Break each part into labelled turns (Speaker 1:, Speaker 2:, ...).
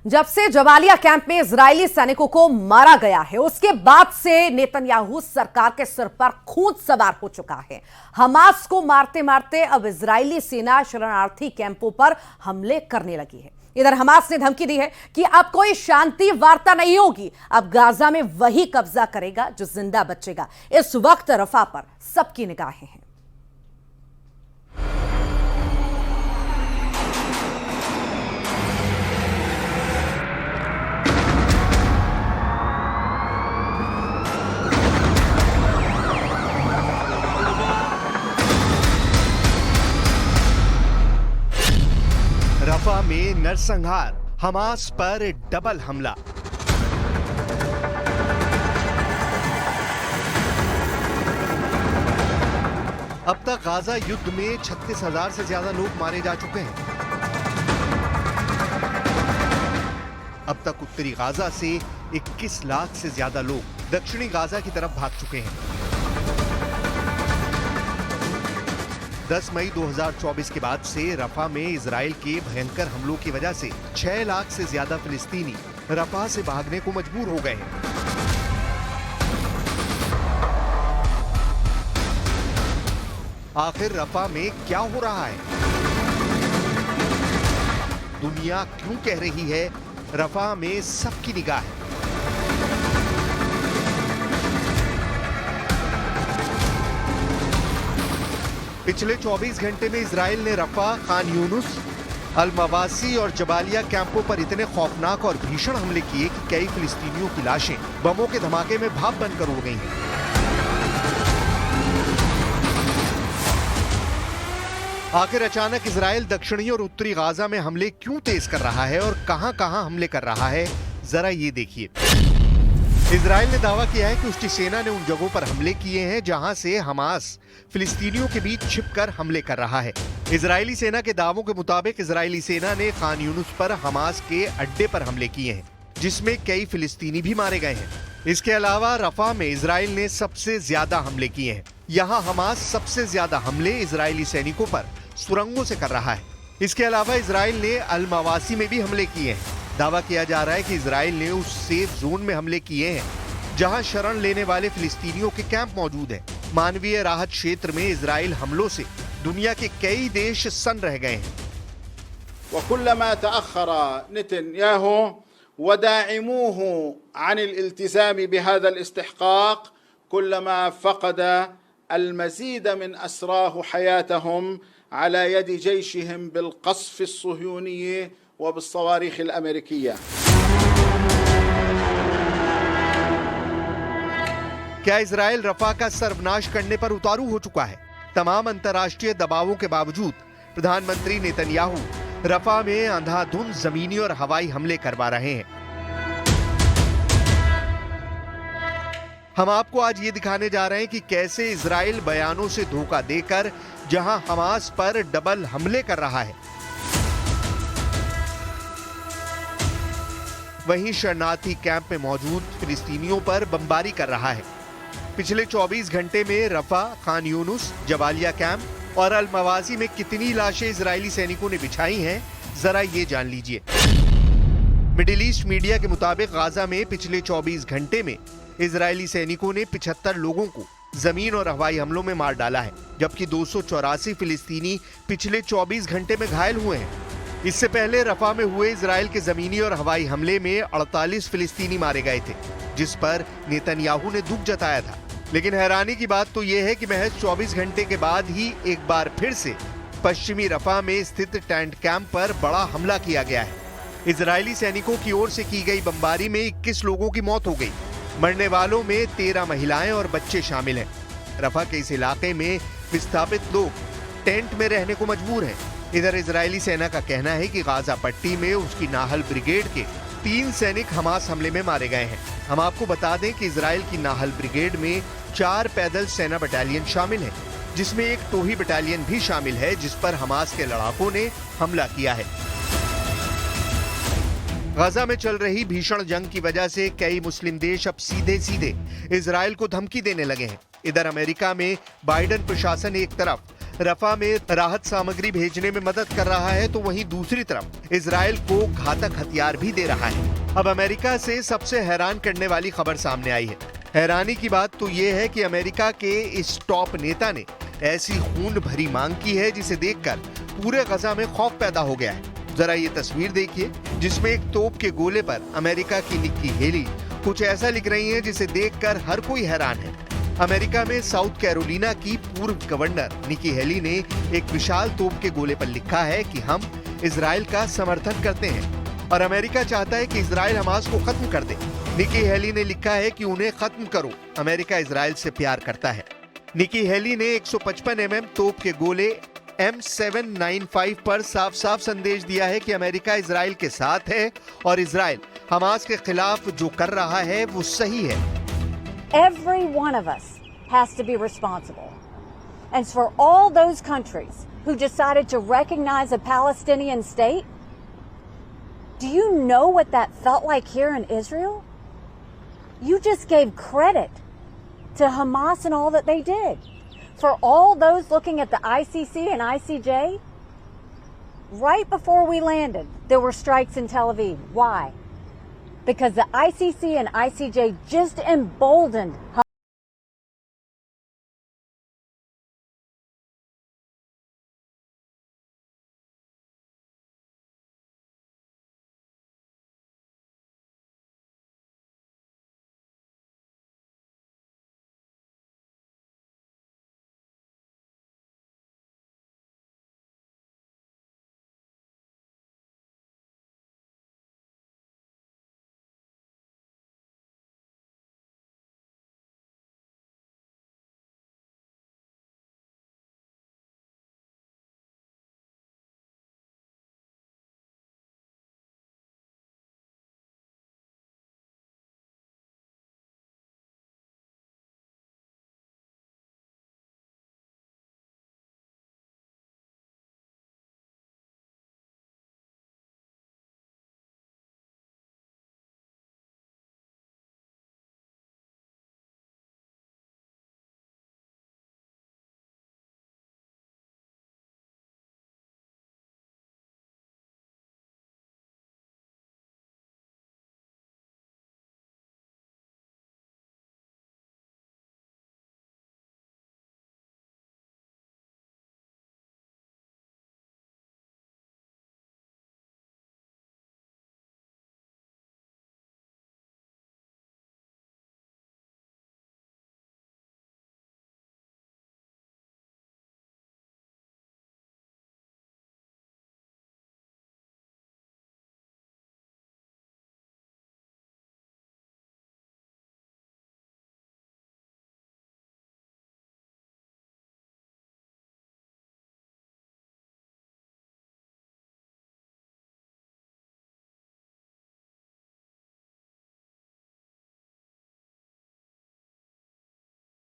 Speaker 1: जब से Jabalia camp में इजरायली सैनिकों को मारा गया है, उसके बाद से नेतन्याहू सरकार के सिर पर खून सवार हो चुका है। हमास को मारते मारते अब इजरायली सेना शरणार्थी कैंपों पर हमले करने लगी है। इधर हमास ने धमकी दी है कि अब कोई शांति वार्ता नहीं होगी, अब गाजा में वही कब्जा करेगा जो जिंदा बचेगा। इस वक्त रफा पर सबकी निगाहें हैं।
Speaker 2: रफा में नरसंहार, हमास पर डबल हमला। अब तक गाजा युद्ध में 36,000 से ज्यादा लोग मारे जा चुके हैं। अब तक उत्तरी गाजा से 21 लाख से ज्यादा लोग दक्षिणी गाजा की तरफ भाग चुके हैं। 10 मई 2024 के बाद से रफा में इजराइल के भयंकर हमलों की वजह से 6 लाख से ज्यादा फिलिस्तीनी रफा से भागने को मजबूर हो गए हैं। आखिर रफा में क्या हो रहा है? दुनिया क्यों कह रही है रफा में सबकी निगाह है? पिछले 24 घंटे में इजराइल ने रफा, खान यूनुस, अल मवासी और जबालिया कैंपों पर इतने खौफनाक और भीषण हमले किए कि कई फिलिस्तीनियों की लाशें बमों के धमाके में भाप बनकर उड़ गई हैं। आखिर अचानक इजराइल दक्षिणी और उत्तरी गाजा में हमले क्यों तेज कर रहा है और कहां-कहां हमले कर रहा है, जरा ये देखिए। इजराइल ने दावा किया है कि उसकी सेना ने उन जगहों पर हमले किए हैं जहां से हमास फिलिस्तीनियों के बीच छिपकर हमले कर रहा है। इजरायली सेना के दावों के मुताबिक इजरायली सेना ने खान यूनुस पर हमास के अड्डे पर हमले किए हैं, जिसमें कई फिलिस्तीनी भी मारे गए हैं। इसके अलावा रफा में इजराइल ने सबसे ज्यादा हमले किए हैं। यहाँ हमास सबसे ज्यादा हमले इजरायली सैनिकों पर सुरंगों से कर रहा है। इसके अलावा इजराइल ने अल मवासी में भी हमले किए हैं। दावा किया जा रहा है कि इजराइल ने उस सेफ जोन में हमले किए हैं जहां शरण लेने वाले फिलिस्तीनियों के कैंप मौजूद हैं। मानवीय राहत क्षेत्र में इजराइल हमलों से दुनिया के कई देश सन्न रह गए हैं।
Speaker 3: वकुल्लमा तअख्खर नेतन्याहू वदाइमूहु अन अल-इल्तिज़ाम बिहाज़ा अल-इस्तिहक़ाक़ कुल्लमा फ़क़द अल-मज़ीद मिन असराहु हयातहुम अला यद जैशिहिम बिल-क़स्फ़ अस-सुहयूनी व बिस-सवारीख़ अल-अमेरिकिया।
Speaker 2: क्या इजराइल रफा का सर्वनाश करने पर उतारू हो चुका है? तमाम अंतर्राष्ट्रीय दबावों के बावजूद प्रधानमंत्री नेतन्याहू रफा में अंधाधुंध जमीनी और हवाई हमले करवा रहे हैं। हम आपको आज ये दिखाने जा रहे हैं कि कैसे इजराइल बयानों से धोखा देकर जहां हमास पर डबल हमले कर रहा है, वहीं शरणार्थी कैंप में मौजूद फिलिस्तीनियों पर बमबारी कर रहा है। पिछले 24 घंटे में रफा, खान यूनुस, जबालिया कैंप और अल मवासी में कितनी लाशें इजरायली सैनिकों ने बिछाई हैं, जरा ये जान लीजिए। मिडिल ईस्ट मीडिया के मुताबिक गाजा में पिछले 24 घंटे में इजरायली सैनिकों ने 75 लोगों को जमीन और हवाई हमलों में मार डाला है, जबकि 284 फिलिस्तीनी पिछले 24 घंटे में घायल हुए हैं। इससे पहले रफा में हुए इजराइल के जमीनी और हवाई हमले में 48 फिलिस्तीनी मारे गए थे, जिस पर नेतन्याहू ने दुख जताया था। लेकिन हैरानी की बात तो यह है कि महज 24 घंटे के बाद ही एक बार फिर से पश्चिमी रफा में स्थित टेंट कैंप पर बड़ा हमला किया गया है। इजरायली सैनिकों की ओर से की गई बमबारी में 21 लोगों की मौत हो गई। मरने वालों में 13 महिलाएं और बच्चे शामिल हैं। रफा के इस इलाके में विस्थापित लोग टेंट में रहने को मजबूर हैं। इधर इजरायली सेना का कहना है कि गाजा पट्टी में उसकी नाहल ब्रिगेड के 3 सैनिक हमास हमले में मारे गए हैं। हम आपको बता दें कि इजराइल की नाहल ब्रिगेड में 4 पैदल सेना बटालियन शामिल हैं, जिसमें एक टोही बटालियन भी शामिल है, जिस पर हमास के लड़ाकों ने हमला किया है। गाजा में चल रही भीषण जंग की वजह से कई मुस्लिम देश अब सीधे सीधे इजराइल को धमकी देने लगे हैं। इधर अमेरिका में बाइडेन प्रशासन एक तरफ रफा में राहत सामग्री भेजने में मदद कर रहा है, तो वहीं दूसरी तरफ इजराइल को घातक हथियार भी दे रहा है। अब अमेरिका से सबसे हैरान करने वाली खबर सामने आई है। हैरानी की बात तो ये है कि अमेरिका के इस टॉप नेता ने ऐसी खून भरी मांग की है जिसे देखकर पूरे गजा में खौफ पैदा हो गया है। जरा ये तस्वीर देखिए जिसमें एक तोप के गोले पर अमेरिका की निक्की हेली कुछ ऐसा लिख रही है जिसे देखकर हर कोई हैरान है। अमेरिका में साउथ कैरोलिना की पूर्व गवर्नर निक्की हेली ने एक विशाल तोप के गोले पर लिखा है कि हम इजराइल का समर्थन करते हैं और अमेरिका चाहता है कि इजराइल हमास को खत्म कर दे। निक्की हेली ने लिखा है कि उन्हें खत्म करो, अमेरिका इजराइल से प्यार करता है। निक्की हेली ने 155 mm तोप के गोले M795 पर साफ साफ संदेश दिया है कि अमेरिका इजराइल के साथ है और इजराइल हमास के खिलाफ जो कर रहा है वो सही है।
Speaker 4: Every one of us has to be responsible. And for all those countries who decided to recognize a Palestinian state, do you know what that felt like here in Israel? You just gave credit to Hamas and all that they did. For all those looking at the ICC and ICJ, right before we landed, there were strikes in Tel Aviv. Why? Because the ICC and ICJ just emboldened Hamas.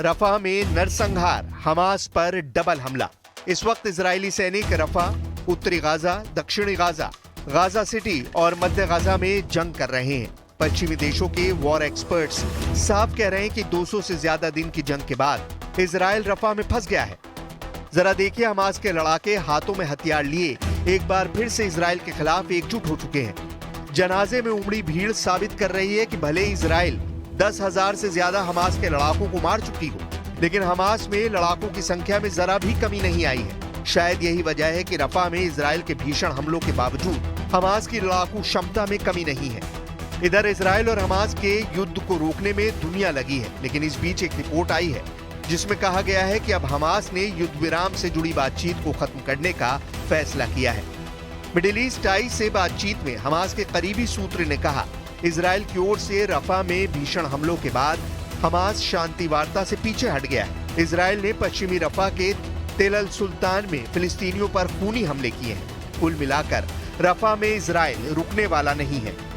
Speaker 2: रफा में नरसंहार, Hamas पर double हमला। इस वक्त Israeli सैनिक रफा, उत्तरी Gaza, दक्षिणी Gaza, Gaza city और मध्य गाजा में जंग कर रहे हैं। पश्चिमी देशों के वॉर एक्सपर्ट्स साफ कह रहे हैं कि 200 से ज्यादा दिन की जंग के बाद इजराइल रफा में फंस गया है। जरा देखिए, हमास के लड़ाके हाथों में हथियार लिए एक बार फिर से इजराइल के खिलाफ एकजुट हो चुके हैं। जनाजे में उमड़ी भीड़ साबित कर रही है कि भले इजराइल 10,000 से ज्यादा हमास के लड़ाकों को मार चुकी हो, लेकिन हमास में लड़ाकों की संख्या में जरा भी कमी नहीं आई है। शायद यही वजह है कि रफा में इजराइल के भीषण हमलों के बावजूद हमास की लड़ाकू क्षमता में कमी नहीं है। इधर इजराइल और हमास के युद्ध को रोकने में दुनिया लगी है, लेकिन इस बीच एक रिपोर्ट आई है जिसमें कहा गया है कि अब हमास ने युद्ध विराम से जुड़ी बातचीत को खत्म करने का फैसला किया है। मिडिल ईस्ट आई से बातचीत में हमास के करीबी सूत्र ने कहा, इजराइल की ओर से रफा में भीषण हमलों के बाद हमास शांति वार्ता से पीछे हट गया है। इजराइल ने पश्चिमी रफा के तेल अल सुल्तान में फिलिस्तीनियों पर खूनी हमले किए हैं। कुल मिलाकर रफा में इजराइल रुकने वाला नहीं है।